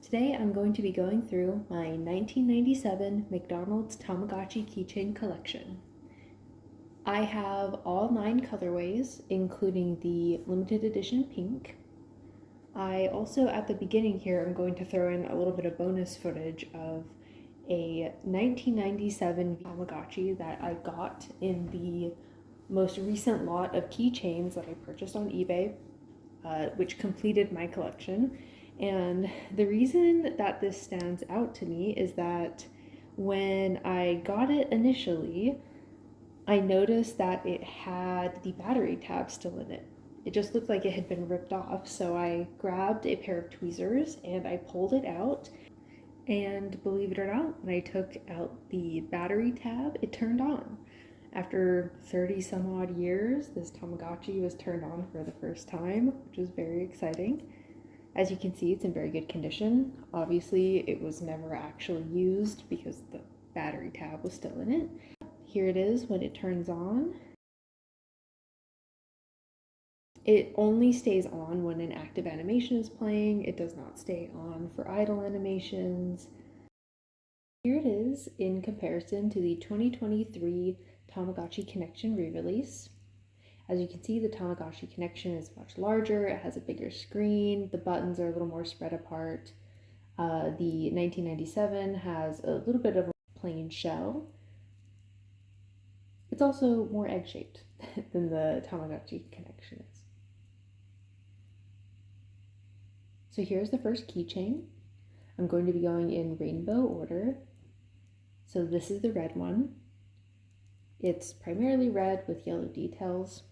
Today I'm going to be going through my 1997 McDonald's Tamagotchi Keychain collection. I have all 9 colorways, including the limited edition pink. I also, at the beginning here, I'm going to throw in a little bit of bonus footage of a 1997 Tamagotchi that I got in the most recent lot of keychains that I purchased on eBay, which completed my collection. And the reason that this stands out to me is that when I got it initially, I noticed that it had the battery tab still in it. It just looked like it had been ripped off, so I grabbed a pair of tweezers and I pulled it out. And believe it or not, when I took out the battery tab, it turned on. After 30 some odd years, this Tamagotchi was turned on for the first time, which was very exciting. As you can see, it's in very good condition. Obviously, it was never actually used because the battery tab was still in it. Here it is when it turns on. It only stays on when an active animation is playing. It does not stay on for idle animations. Here it is in comparison to the 2023 Tamagotchi Connection re-release. As you can see, the Tamagotchi Connection is much larger, it has a bigger screen, the buttons are a little more spread apart. The 1997 has a little bit of a plain shell. It's also more egg-shaped than the Tamagotchi Connection is. So here's the first keychain. I'm going to be going in rainbow order. So this is the red one. It's primarily red with yellow details.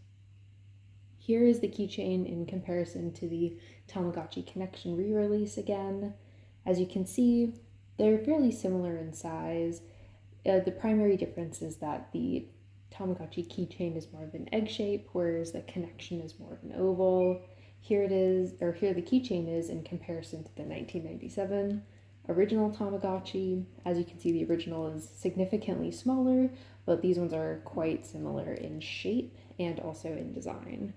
Here is the keychain in comparison to the Tamagotchi Connection re-release again. As you can see, they're fairly similar in size. The primary difference is that the Tamagotchi keychain is more of an egg shape, whereas the Connection is more of an oval. Here it is, or here the keychain is in comparison to the 1997 original Tamagotchi. As you can see, the original is significantly smaller, but these ones are quite similar in shape and also in design.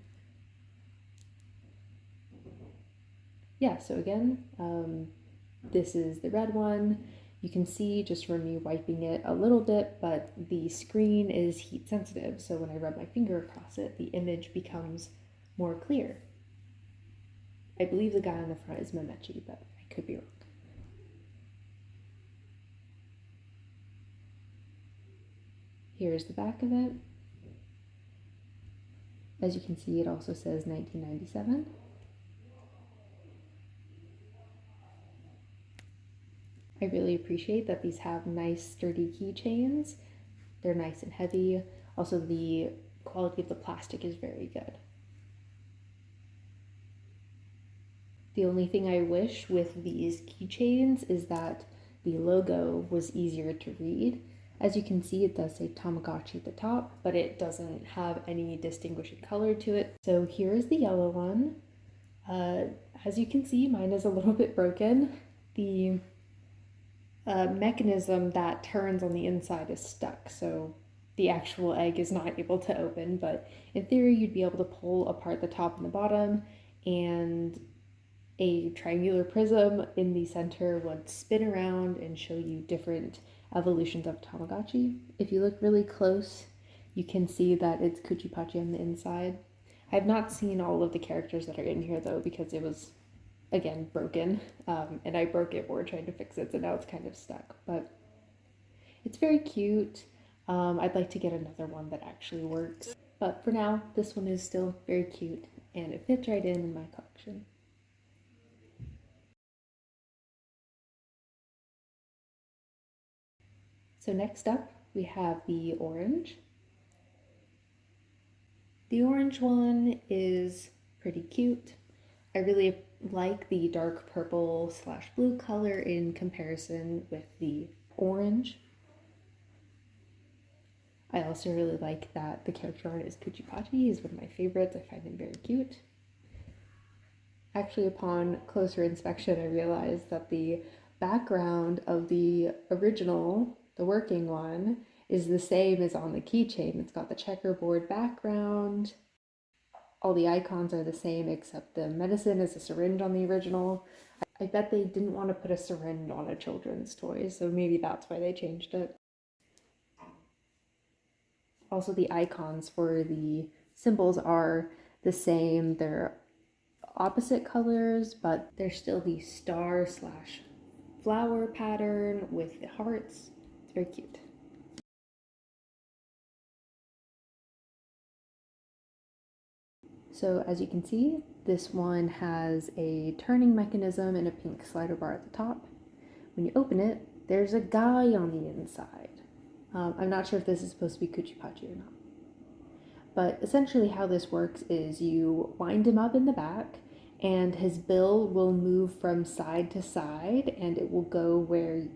Yeah, so again, this is the red one. You can see just from me wiping it a little bit, but the screen is heat sensitive, so when I rub my finger across it, the image becomes more clear. I believe the guy on the front is Memechi, but I could be wrong. Here's the back of it. As you can see, it also says 1997. I really appreciate that these have nice sturdy keychains. They're nice and heavy. Also, the quality of the plastic is very good. The only thing I wish with these keychains is that the logo was easier to read. As you can see, it does say Tamagotchi at the top, but it doesn't have any distinguishing color to it. So here's the yellow one. As you can see, mine is a little bit broken. The mechanism that turns on the inside is stuck, so the actual egg is not able to open, but in theory you'd be able to pull apart the top and the bottom, and a triangular prism in the center would spin around and show you different evolutions of Tamagotchi. If you look really close, you can see that it's Kuchipachi on the inside. I have not seen all of the characters that are in here though, because it was, again, broken, and I broke it while trying to fix it, so now it's kind of stuck, but it's very cute. I'd like to get another one that actually works, but for now, this one is still very cute, and it fits right in my collection. So next up, we have the orange. The orange one is pretty cute. I really like the dark purple / blue color in comparison with the orange. I also really like that the character art is Kuchipachi. He's one of my favorites. I find him very cute. Actually, upon closer inspection, I realized that the background of the original, the working one, is the same as on the keychain. It's got the checkerboard background. All the icons are the same except the medicine is a syringe on the original. I bet they didn't want to put a syringe on a children's toy, so maybe that's why they changed it. Also, the icons for the symbols are the same. They're opposite colors, but there's still the star slash flower pattern with the hearts. It's very cute. So as you can see, this one has a turning mechanism and a pink slider bar at the top. When you open it, there's a guy on the inside. I'm not sure if this is supposed to be Kuchipachi or not. But essentially how this works is you wind him up in the back and his bill will move from side to side and it will go where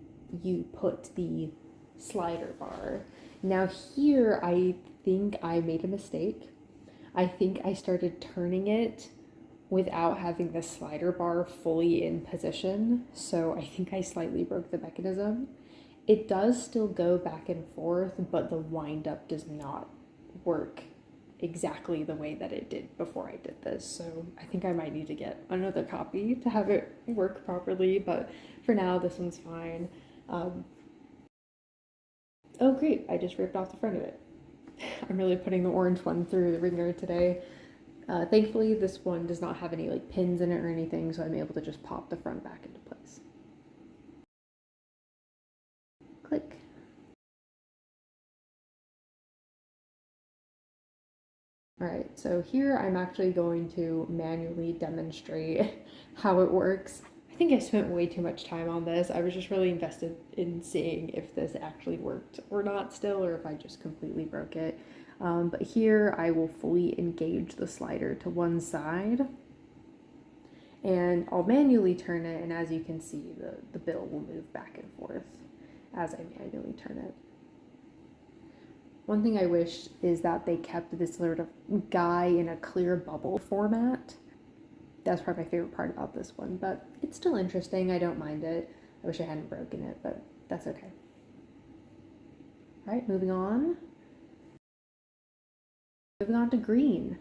you put the slider bar. Now here I think I made a mistake. I think I started turning it without having the slider bar fully in position, so I think I slightly broke the mechanism. It does still go back and forth, but the wind up does not work exactly the way that it did before I did this, so I think I might need to get another copy to have it work properly, but for now this one's fine. Oh great, I just ripped off the front of it. I'm really putting the orange one through the ringer today. Thankfully this one does not have any like pins in it or anything, so I'm able to just pop the front back into place. Click. Alright, so here I'm actually going to manually demonstrate how it works. I think I spent way too much time on this. I was just really invested in seeing if this actually worked or not still, or if I just completely broke it. But here I will fully engage the slider to one side and I'll manually turn it, and as you can see, the bill will move back and forth as I manually turn it. One thing I wish is that they kept this sort of guy in a clear bubble format. That's probably my favorite part about this one, but it's still interesting. I don't mind it. I wish I hadn't broken it, but that's okay. All right, moving on. Moving on to green.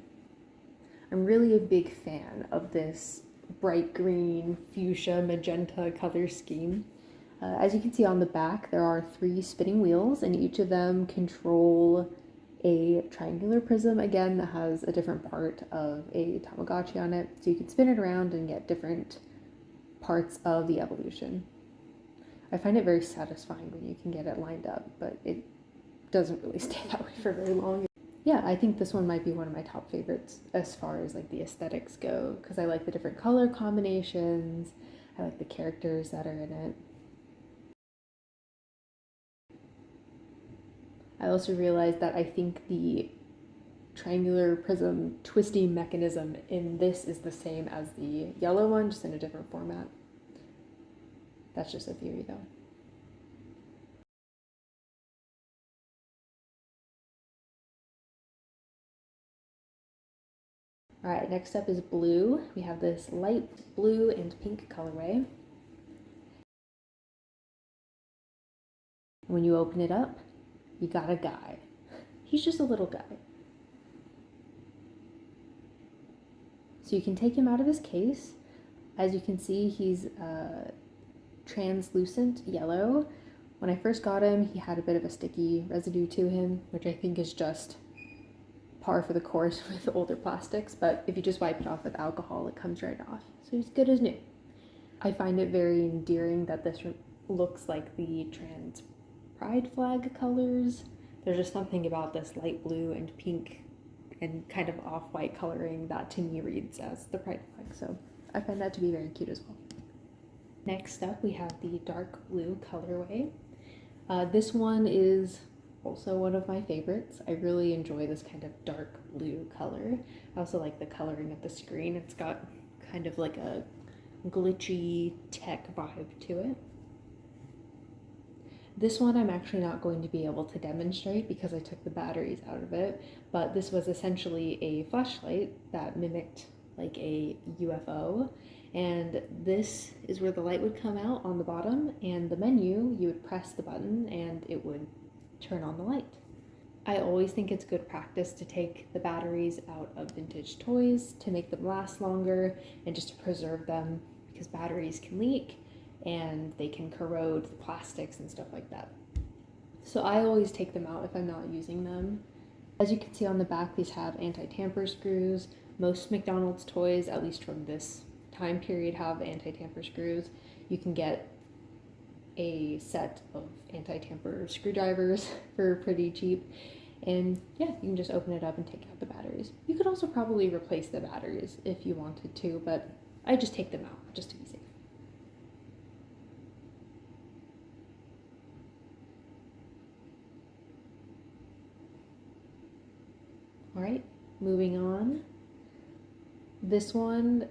I'm really a big fan of this bright green, fuchsia, magenta color scheme. As you can see on the back, there are 3 spinning wheels, and each of them control a triangular prism, again, that has a different part of a Tamagotchi on it, so you can spin it around and get different parts of the evolution. I find it very satisfying when you can get it lined up, but it doesn't really stay that way for very long. Yeah, I think this one might be one of my top favorites as far as like the aesthetics go, because I like the different color combinations, I like the characters that are in it. I also realized that I think the triangular prism twisty mechanism in this is the same as the yellow one, just in a different format. That's just a theory though. All right, next up is blue. We have this light blue and pink colorway. When you open it up, you got a guy. He's just a little guy. So you can take him out of his case. As you can see, he's translucent yellow. When I first got him, he had a bit of a sticky residue to him, which I think is just par for the course with older plastics, but if you just wipe it off with alcohol, it comes right off. So he's good as new. I find it very endearing that this looks like the trans pride flag colors. There's just something about this light blue and pink and kind of off-white coloring that to me reads as the pride flag, so I find that to be very cute as well. Next up, we have the dark blue colorway. This one is also one of my favorites. I really enjoy this kind of dark blue color. I also like the coloring of the screen. It's got kind of like a glitchy tech vibe to it. This one I'm actually not going to be able to demonstrate because I took the batteries out of it, but this was essentially a flashlight that mimicked like a UFO, and this is where the light would come out on the bottom, and the menu, you would press the button and it would turn on the light. I always think it's good practice to take the batteries out of vintage toys to make them last longer and just to preserve them. because batteries can leak and they can corrode the plastics and stuff like that. So I always take them out if I'm not using them. As you can see on the back, these have anti-tamper screws. Most McDonald's toys, at least from this time period, have anti-tamper screws. You can get a set of anti-tamper screwdrivers for pretty cheap. And yeah, you can just open it up and take out the batteries. You could also probably replace the batteries if you wanted to, but I just take them out just to be safe. All right, moving on. This one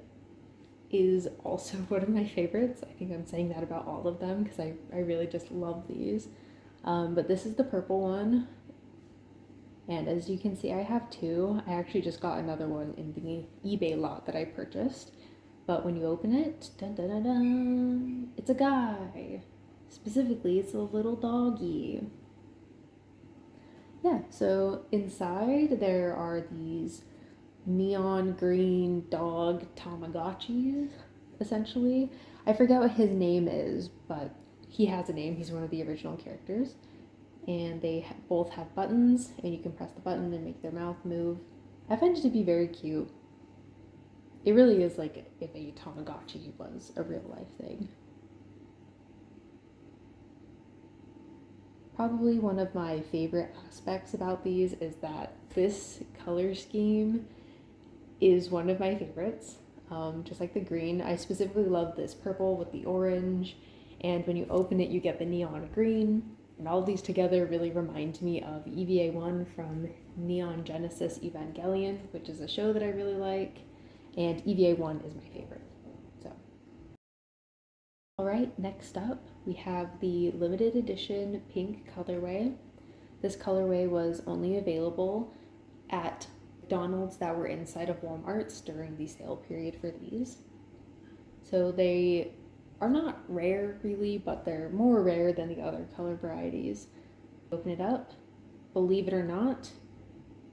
is also one of my favorites. I think I'm saying that about all of them because I really just love these. But this is the purple one. And as you can see, I have two. I actually just got another one in the eBay lot that I purchased. But when you open it, dun, dun, dun, dun, it's a guy. Specifically, it's a little doggy. Yeah, so inside there are these neon green dog Tamagotchis, essentially. I forget what his name is, but he has a name. He's one of the original characters. And they both have buttons, and you can press the button and make their mouth move. I find it to be very cute. It really is like if a Tamagotchi was a real life thing. Probably one of my favorite aspects about these is that this color scheme is one of my favorites. Just like the green, I specifically love this purple with the orange, and when you open it, you get the neon green. And all of these together really remind me of EVA1 from Neon Genesis Evangelion, which is a show that I really like, and EVA1 is my favorite. So, all right, next up we have the limited edition pink colorway. This colorway was only available at McDonald's that were inside of Walmarts during the sale period for these. So they are not rare really, but they're more rare than the other color varieties. Open it up, believe it or not,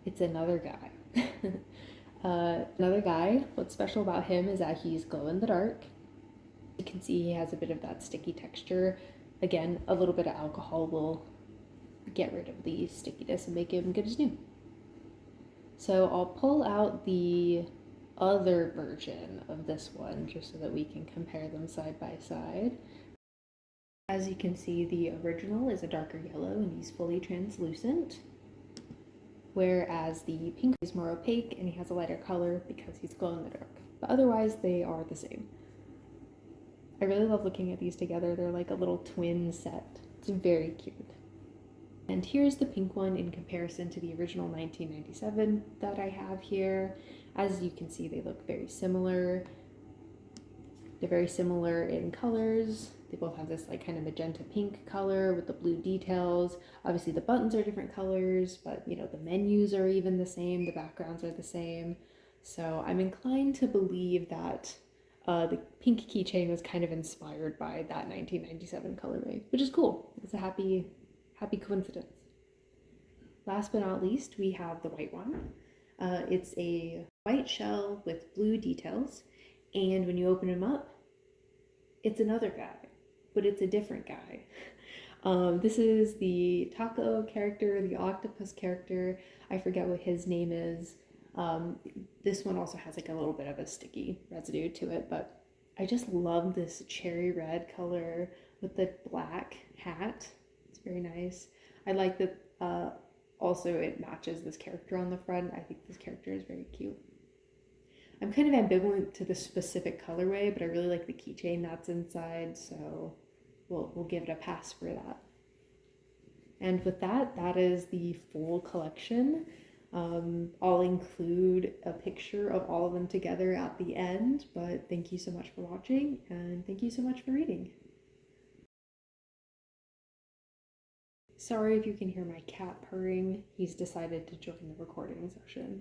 it's another guy. Another guy, what's special about him is that he's glow in the dark. You can see he has a bit of that sticky texture. Again, a little bit of alcohol will get rid of the stickiness and make him good as new. So I'll pull out the other version of this one just so that we can compare them side by side. As you can see, the original is a darker yellow and he's fully translucent, whereas the pink is more opaque and he has a lighter color because he's glow in the dark. But otherwise they are the same. I really love looking at these together. They're like a little twin set. It's very cute. And here's the pink one in comparison to the original 1997 that I have here. As you can see, they look very similar. They're very similar in colors. They both have this like kind of magenta pink color with the blue details. Obviously the buttons are different colors, but you know, the menus are even the same, the backgrounds are the same. So I'm inclined to believe that the pink keychain was kind of inspired by that 1997 colorway, which is cool. It's a happy coincidence. Last but not least, we have the white one. It's a white shell with blue details, and when you open him up, it's another guy, but it's a different guy. This is the taco character, the octopus character. I forget what his name is. This one also has like a little bit of a sticky residue to it, but I just love this cherry red color with the black hat. It's very nice. I like that also it matches this character on the front. I think this character is very cute. I'm kind of ambivalent to the specific colorway, but I really like the keychain that's inside, so we'll give it a pass for that. And with that, that is the full collection. I'll include a picture of all of them together at the end, but thank you so much for watching, and thank you so much for reading. Sorry if you can hear my cat purring. He's decided to join the recording session.